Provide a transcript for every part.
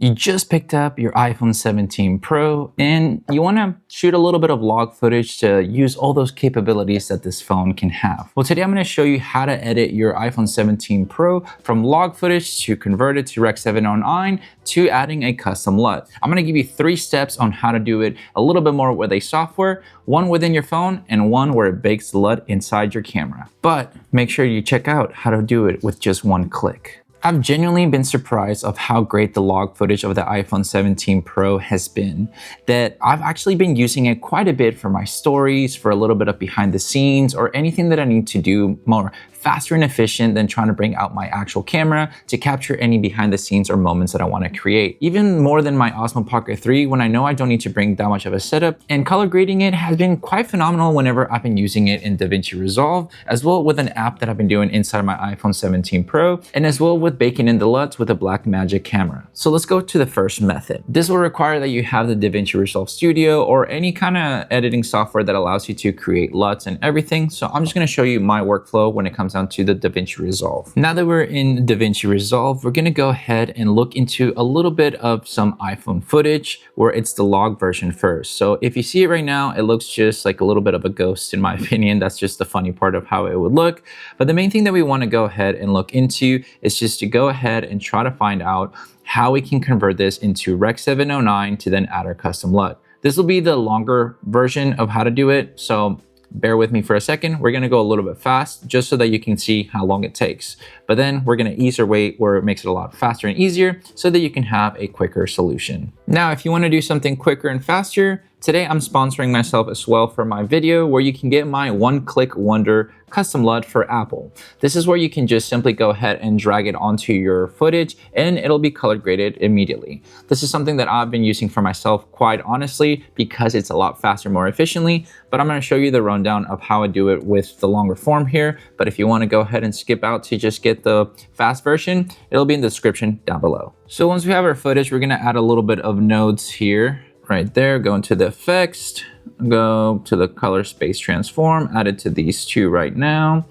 You just picked up your iPhone 17 Pro and you want to shoot a little bit of log footage to use all those capabilities that this phone can have. Well, today I'm going to show you how to edit your iPhone 17 Pro from log footage to convert it to Rec 709 to adding a custom LUT. I'm going to give you 3 steps on how to do it a little bit more with a software, one within your phone and one where it bakes the LUT inside your camera. But make sure you check out how to do it with just one click. I've genuinely been surprised of how great the log footage of the iPhone 17 Pro has been, that I've actually been using it quite a bit for my stories, for a little bit of behind the scenes, or anything that I need to do more faster and efficient than trying to bring out my actual camera to capture any behind the scenes or moments that I want to create. Even more than my Osmo Pocket 3 when I know I don't need to bring that much of a setup, and color grading it has been quite phenomenal whenever I've been using it in DaVinci Resolve, as well with an app that I've been doing inside my iPhone 17 Pro, and as well with baking in the LUTs with a Blackmagic camera. So let's go to the first method. This will require that you have the DaVinci Resolve Studio or any kind of editing software that allows you to create LUTs and everything. So I'm just going to show you my workflow when it comes down to the DaVinci Resolve. Now that we're in DaVinci Resolve, we're going to go ahead and look into a little bit of some iPhone footage where it's the log version first. So if you see it right now, it looks just like a little bit of a ghost in my opinion. That's just the funny part of how it would look. But the main thing that we want to go ahead and look into is just to go ahead and try to find out how we can convert this into Rec 709 to then add our custom LUT. This will be the longer version of how to do it, so bear with me for a second. We're gonna go a little bit fast just so that you can see how long it takes. But then we're gonna ease our way where it makes it a lot faster and easier so that you can have a quicker solution. Now, if you wanna do something quicker and faster, today I'm sponsoring myself as well for my video where you can get my one-click wonder custom LUT for Apple. This is where you can just simply go ahead and drag it onto your footage and it'll be color graded immediately. This is something that I've been using for myself quite honestly because it's a lot faster, more efficiently, but I'm gonna show you the rundown of how I do it with the longer form here. But if you wanna go ahead and skip out to just get the fast version, it'll be in the description down below. So once we have our footage, we're gonna add a little bit of nodes here. Right there, go into the effects, go to the color space transform, add it to these 2 right now.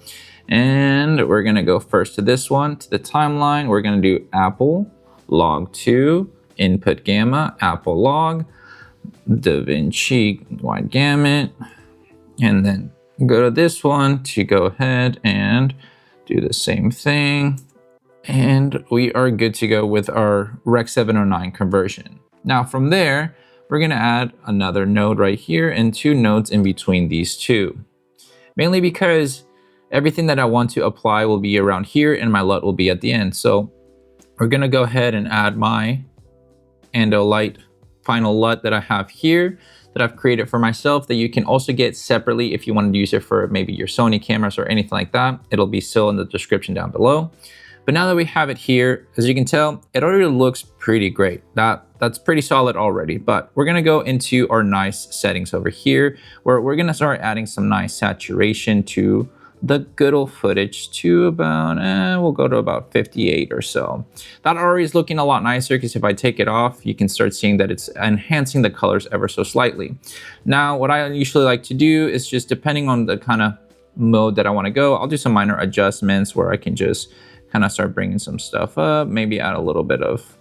And we're gonna go first to this one, to the timeline. We're gonna do Apple, log 2, input gamma, Apple log, DaVinci wide gamut, and then go to this one to go ahead and do the same thing. And we are good to go with our Rec 709 conversion. Now from there, we're gonna add another node right here and 2 nodes in between these 2. Mainly because everything that I want to apply will be around here and my LUT will be at the end. So we're gonna go ahead and add my Andolite final LUT that I have here that I've created for myself that you can also get separately if you want to use it for maybe your Sony cameras or anything like that. It'll be still in the description down below. But now that we have it here, as you can tell, it already looks pretty great. That's pretty solid already, but we're gonna go into our nice settings over here where we're gonna start adding some nice saturation to the good old footage to about, we'll go to about 58 or so. That already is looking a lot nicer because if I take it off, you can start seeing that it's enhancing the colors ever so slightly. Now, what I usually like to do is just depending on the kind of mode that I wanna go, I'll do some minor adjustments where I can just kind of start bringing some stuff up, maybe add a little bit of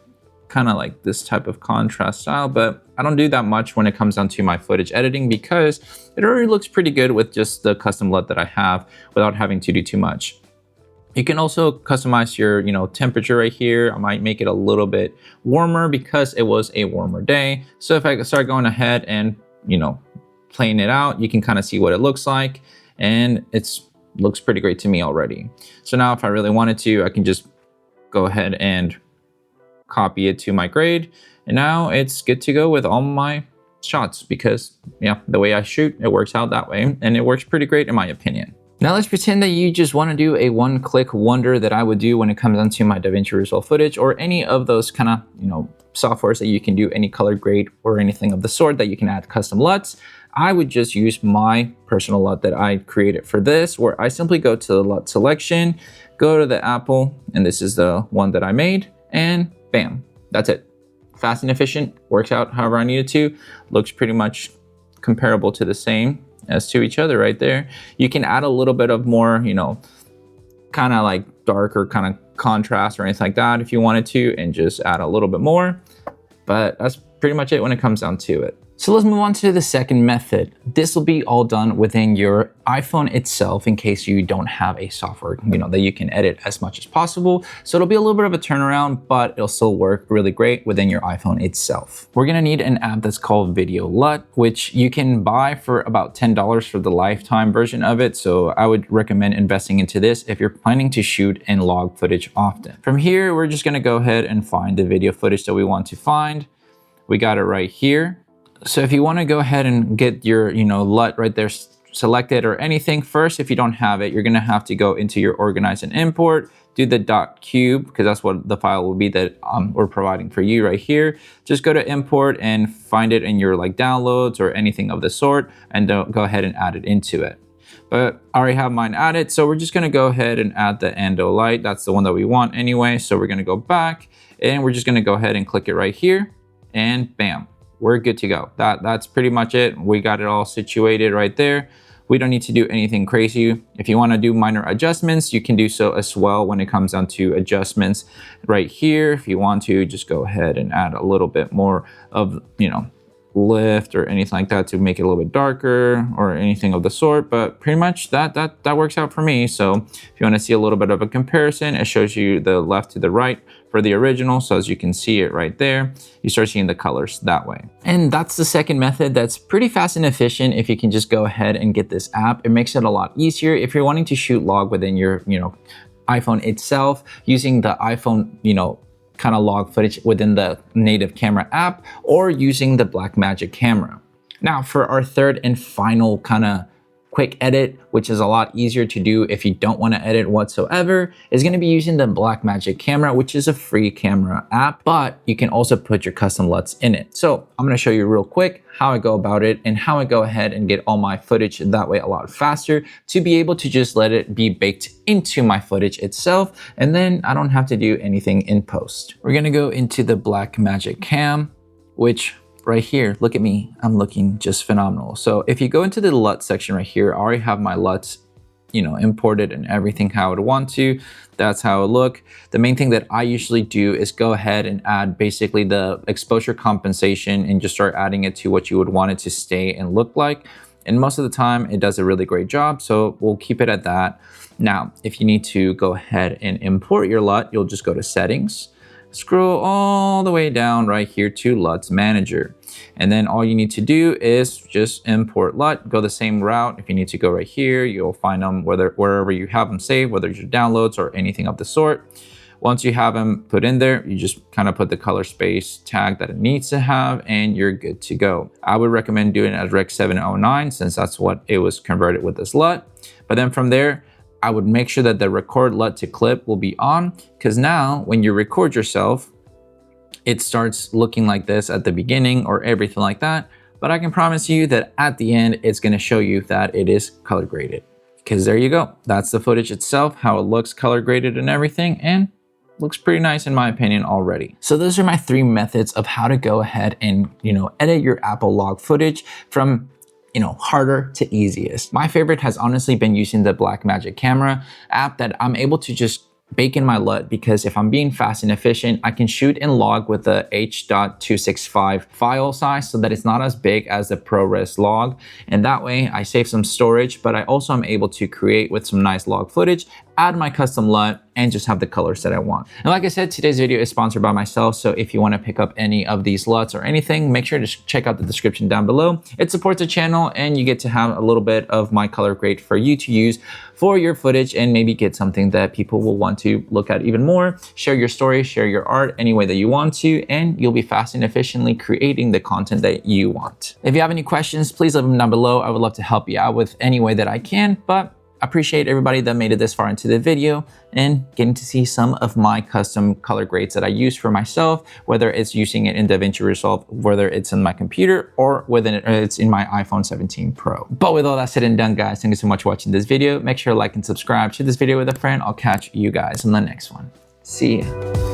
kind of like this type of contrast style, but I don't do that much when it comes down to my footage editing because it already looks pretty good with just the custom LUT that I have without having to do too much. You can also customize your, temperature right here. I might make it a little bit warmer because it was a warmer day. So if I start going ahead and, playing it out, you can kind of see what it looks like, and looks pretty great to me already. So now if I really wanted to, I can just go ahead and copy it to my grade. And now it's good to go with all my shots because the way I shoot, it works out that way. And it works pretty great in my opinion. Now let's pretend that you just want to do a one-click wonder that I would do when it comes down to my DaVinci Resolve footage or any of those kind of, softwares that you can do any color grade or anything of the sort that you can add custom LUTs. I would just use my personal LUT that I created for this, where I simply go to the LUT selection, go to the Apple, and this is the one that I made, and bam, that's it. Fast and efficient, works out however I need it to, looks pretty much comparable to the same as to each other right there. You can add a little bit of more, kind of like darker kind of contrast or anything like that if you wanted to, and just add a little bit more. but that's pretty much it when it comes down to it. So let's move on to the second method. This will be all done within your iPhone itself in case you don't have a software, that you can edit as much as possible. So it'll be a little bit of a turnaround, but it'll still work really great within your iPhone itself. We're gonna need an app that's called Video LUT, which you can buy for about $10 for the lifetime version of it. So I would recommend investing into this if you're planning to shoot and log footage often. From here, we're just gonna go ahead and find the video footage that we want to find. We got it right here. So if you want to go ahead and get your, LUT right there selected or anything, first, if you don't have it, you're going to have to go into your organize and import, do the .cube, because that's what the file will be that we're providing for you right here. Just go to import and find it in your downloads or anything of the sort, and go ahead and add it into it. But I already have mine added, so we're just going to go ahead and add the endo light. That's the one that we want anyway. So we're going to go back and we're just going to go ahead and click it right here, and bam. We're good to go. That's pretty much it. We got it all situated right there. We don't need to do anything crazy. If you want to do minor adjustments, you can do so as well when it comes down to adjustments right here. If you want to, just go ahead and add a little bit more of, lift or anything like that to make it a little bit darker or anything of the sort. But pretty much that works out for me. So if you want to see a little bit of a comparison, it shows you the left to the right for the original. So as you can see it right there, you start seeing the colors that way. And that's the second method that's pretty fast and efficient. If you can just go ahead and get this app, it makes it a lot easier. If you're wanting to shoot log within your, iPhone itself, using the iPhone, kind of log footage within the native camera app, or using the Blackmagic camera. Now for our third and final kind of quick edit, which is a lot easier to do if you don't want to edit whatsoever, is going to be using the Blackmagic camera, which is a free camera app, but you can also put your custom LUTs in it. So I'm going to show you real quick how I go about it and how I go ahead and get all my footage that way a lot faster, to be able to just let it be baked into my footage itself, and then I don't have to do anything in post. We're going to go into the Blackmagic cam, which right here, look at me, I'm looking just phenomenal. So if you go into the LUT section right here, I already have my LUTs, imported and everything how I would want to. That's how it look. The main thing that I usually do is go ahead and add basically the exposure compensation and just start adding it to what you would want it to stay and look like. And most of the time it does a really great job. So we'll keep it at that. Now, if you need to go ahead and import your LUT, you'll just go to settings, scroll all the way down right here to LUTs Manager. And then all you need to do is just import LUT, go the same route. If you need to go right here, you'll find them wherever you have them saved, whether it's your downloads or anything of the sort. Once you have them put in there, you just kind of put the color space tag that it needs to have, and you're good to go. I would recommend doing it as Rec 709 since that's what it was converted with this LUT. But then from there, I would make sure that the record LUT to clip will be on, because now when you record yourself, it starts looking like this at the beginning or everything like that. But I can promise you that at the end, it's going to show you that it is color graded, because there you go. That's the footage itself, how it looks color graded and everything, and looks pretty nice in my opinion already. So those are my three methods of how to go ahead and, edit your Apple log footage from harder to easiest. My favorite has honestly been using the Blackmagic camera app, that I'm able to just bake in my LUT, because if I'm being fast and efficient, I can shoot and log with the H.265 file size so that it's not as big as the ProRes log. And that way I save some storage, but I also am able to create with some nice log footage, add my custom LUT, and just have the colors that I want. And like I said, today's video is sponsored by myself. So if you want to pick up any of these LUTs or anything, make sure to check out the description down below. It supports the channel, and you get to have a little bit of my color grade for you to use for your footage, and maybe get something that people will want to look at even more. Share your story, share your art any way that you want to, and you'll be fast and efficiently creating the content that you want. If you have any questions, please leave them down below. I would love to help you out with any way that I can, but I appreciate everybody that made it this far into the video and getting to see some of my custom color grades that I use for myself, whether it's using it in DaVinci Resolve, whether it's in my computer, or whether it's in my iPhone 17 Pro. But with all that said and done, guys, thank you so much for watching this video. Make sure to like and subscribe, share this video with a friend. I'll catch you guys in the next one. See ya.